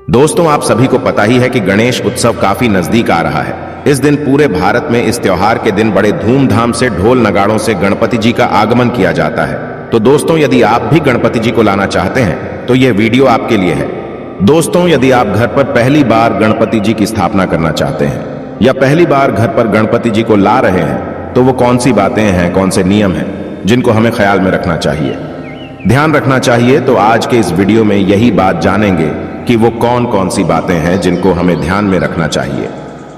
दोस्तों, आप सभी को पता ही है कि गणेश उत्सव काफी नजदीक आ रहा है। इस दिन पूरे भारत में इस त्योहार के दिन बड़े धूमधाम से ढोल नगाड़ों से गणपति जी का आगमन किया जाता है। तो दोस्तों, यदि आप भी गणपति जी को लाना चाहते हैं तो यह वीडियो आपके लिए है। दोस्तों, यदि आप घर पर पहली बार गणपति जी की स्थापना करना चाहते हैं या पहली बार घर पर गणपति जी को ला रहे हैं तो वो कौन सी बातें हैं, कौन से नियम हैं जिनको हमें ख्याल में रखना चाहिए, ध्यान रखना चाहिए। तो आज के इस वीडियो में यही बात जानेंगे कि वो कौन कौन सी बातें हैं जिनको हमें ध्यान में रखना चाहिए।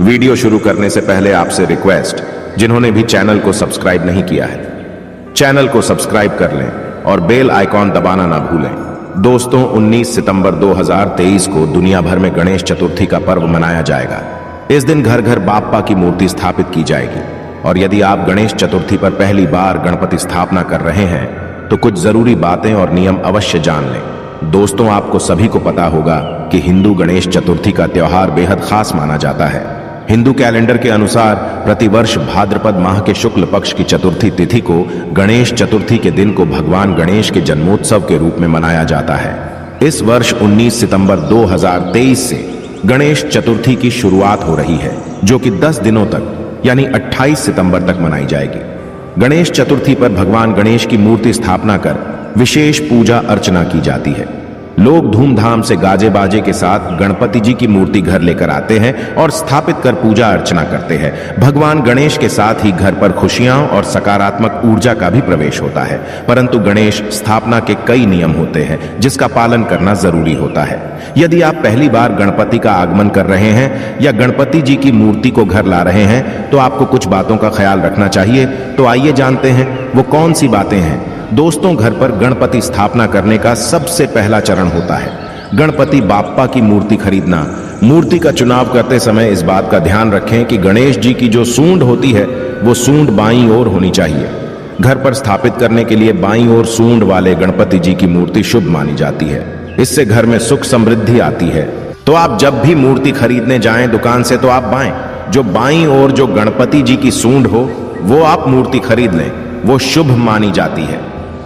वीडियो शुरू करने से पहले आपसे रिक्वेस्ट, जिन्होंने भी चैनल को सब्सक्राइब नहीं किया है, चैनल को सब्सक्राइब कर लें और बेल आइकॉन दबाना ना भूलें। दोस्तों, 19 सितंबर 2023 को दुनिया भर में गणेश चतुर्थी का पर्व मनाया जाएगा। इस दिन घर घर बाप्पा की मूर्ति स्थापित की जाएगी। और यदि आप गणेश चतुर्थी पर पहली बार गणपति स्थापना कर रहे हैं तो कुछ जरूरी बातें और नियम अवश्य जान लें। दोस्तों, आपको सभी को पता होगा कि हिंदू गणेश चतुर्थी का त्योहार बेहद खास माना जाता है। हिंदू कैलेंडर के अनुसार प्रतिवर्ष भाद्रपद माह के शुक्ल पक्ष की चतुर्थी तिथि को गणेश चतुर्थी के दिन को भगवान गणेश के जन्मोत्सव के रूप में मनाया जाता है। इस वर्ष 19 सितंबर 2023 से गणेश चतुर्थी की शुरुआत हो रही है, जो कि 10 दिनों तक यानी 28 सितंबर तक मनाई जाएगी। गणेश चतुर्थी पर भगवान गणेश की मूर्ति स्थापना कर विशेष पूजा अर्चना की जाती है। लोग धूमधाम से गाजे बाजे के साथ गणपति जी की मूर्ति घर लेकर आते हैं और स्थापित कर पूजा अर्चना करते हैं। भगवान गणेश के साथ ही घर पर खुशियां और सकारात्मक ऊर्जा का भी प्रवेश होता है। परंतु गणेश स्थापना के कई नियम होते हैं जिसका पालन करना जरूरी होता है। यदि आप पहली बार गणपति का आगमन कर रहे हैं या गणपति जी की मूर्ति को घर ला रहे हैं तो आपको कुछ बातों का ख्याल रखना चाहिए। तो आइए जानते हैं वो कौन सी बातें हैं। दोस्तों, घर पर गणपति स्थापना करने का सबसे पहला चरण होता है गणपति बाप्पा की मूर्ति खरीदना। मूर्ति का चुनाव करते समय इस बात का ध्यान रखें कि गणेश जी की जो सूंड होती है वो सूंड बाईं ओर होनी चाहिए। घर पर स्थापित करने के लिए बाईं ओर सूंड वाले गणपति जी की मूर्ति शुभ मानी जाती है। इससे घर में सुख समृद्धि आती है। तो आप जब भी मूर्ति खरीदने जाएं दुकान से तो आप बाईं ओर जो गणपति जी की सूंड हो वो आप मूर्ति खरीद लें, वो शुभ मानी जाती है।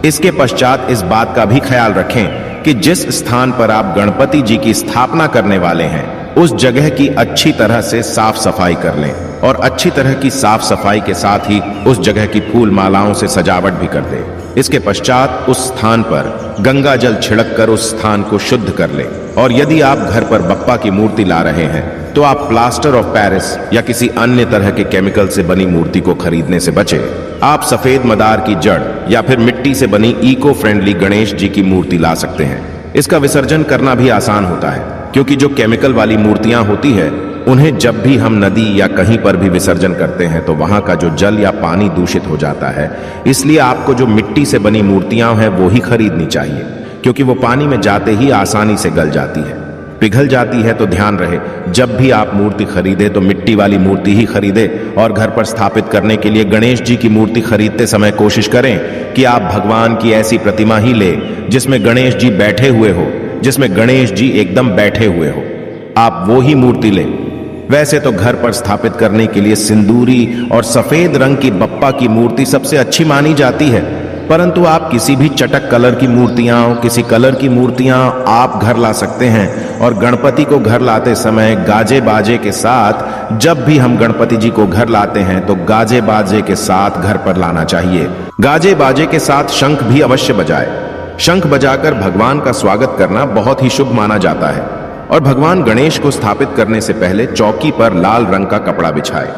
इसके पश्चात इस बात का भी ख्याल रखें कि जिस स्थान पर आप गणपति जी की स्थापना करने वाले हैं उस जगह की अच्छी तरह से साफ सफाई कर लें और अच्छी तरह की साफ सफाई के साथ ही उस जगह की फूल मालाओं से सजावट भी कर दें। इसके पश्चात उस स्थान पर गंगा जल छिड़क कर उस स्थान को शुद्ध कर लें। और यदि आप घर पर बप्पा की मूर्ति ला रहे हैं तो आप प्लास्टर ऑफ पेरिस या किसी अन्य तरह के केमिकल से बनी मूर्ति को खरीदने से बचें। आप सफेद मदार की जड़ या फिर मिट्टी से बनी इको फ्रेंडली गणेश जी की मूर्ति ला सकते हैं। इसका विसर्जन करना भी आसान होता है, क्योंकि जो केमिकल वाली मूर्तियां होती है उन्हें जब भी हम नदी या कहीं पर भी विसर्जन करते हैं तो वहां का जो जल या पानी दूषित हो जाता है। इसलिए आपको जो मिट्टी से बनी मूर्तियां हैं वो ही खरीदनी चाहिए, क्योंकि वो पानी में जाते ही आसानी से गल जाती है, पिघल जाती है। तो ध्यान रहे, जब भी आप मूर्ति खरीदे तो मिट्टी वाली मूर्ति ही खरीदे। और घर पर स्थापित करने के लिए गणेश जी की मूर्ति खरीदते समय कोशिश करें कि आप भगवान की ऐसी प्रतिमा ही ले जिसमें गणेश जी बैठे हुए हो, जिसमें गणेश जी एकदम बैठे हुए हो, आप वो ही मूर्ति लें। वैसे तो घर पर स्थापित करने के लिए सिंदूरी और सफेद रंग की बप्पा की मूर्ति सबसे अच्छी मानी जाती है, परंतु आप किसी भी चटक कलर की मूर्तियां, किसी कलर की मूर्तियां आप घर ला सकते हैं। और गणपति को घर लाते समय गाजे बाजे के साथ, जब भी हम गणपति जी को घर लाते हैं तो गाजे बाजे के साथ घर पर लाना चाहिए। गाजे बाजे के साथ शंख भी अवश्य बजाए। शंख बजाकर भगवान का स्वागत करना बहुत ही शुभ माना जाता है। और भगवान गणेश को स्थापित करने से पहले चौकी पर लाल रंग का कपड़ा बिछाए।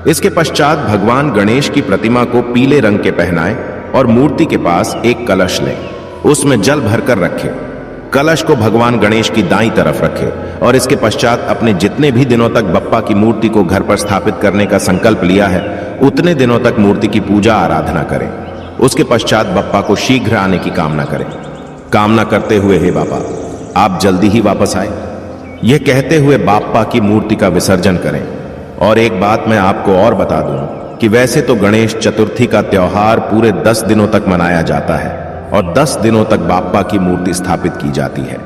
इसके पश्चात भगवान गणेश की प्रतिमा को पीले रंग के पहनाए और मूर्ति के पास एक कलश लें, उसमें जल भरकर रखें। कलश को भगवान गणेश की दाईं तरफ रखें और इसके पश्चात अपने जितने भी दिनों तक बप्पा की मूर्ति को घर पर स्थापित करने का संकल्प लिया है उतने दिनों तक मूर्ति की पूजा आराधना करें। उसके पश्चात बप्पा को शीघ्र आने की कामना करें, कामना करते हुए, हे बाबा आप जल्दी ही वापस आए, यह कहते हुए बाप्पा की मूर्ति का विसर्जन करें। और एक बात मैं आपको और बता दूं कि वैसे तो गणेश चतुर्थी का त्योहार पूरे 10 दिनों तक मनाया जाता है और 10 दिनों तक बाप्पा की मूर्ति स्थापित की जाती है,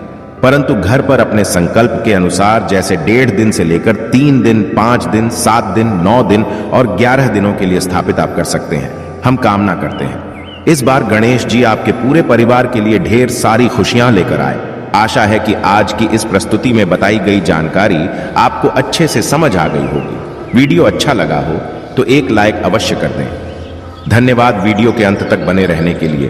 परंतु घर पर अपने संकल्प के अनुसार जैसे 1.5 दिन से लेकर 3 दिन, 5 दिन, 7 दिन, 9 दिन और 11 दिनों के लिए स्थापित आप कर सकते हैं। हम कामना करते हैं इस बार गणेश जी आपके पूरे परिवार के लिए ढेर सारी खुशियां लेकर आए, आशा है कि आज की इस प्रस्तुति में बताई गई जानकारी आपको अच्छे से समझ आ गई होगी। वीडियो अच्छा लगा हो तो एक लाइक अवश्य कर दें। धन्यवाद वीडियो के अंत तक बने रहने के लिए।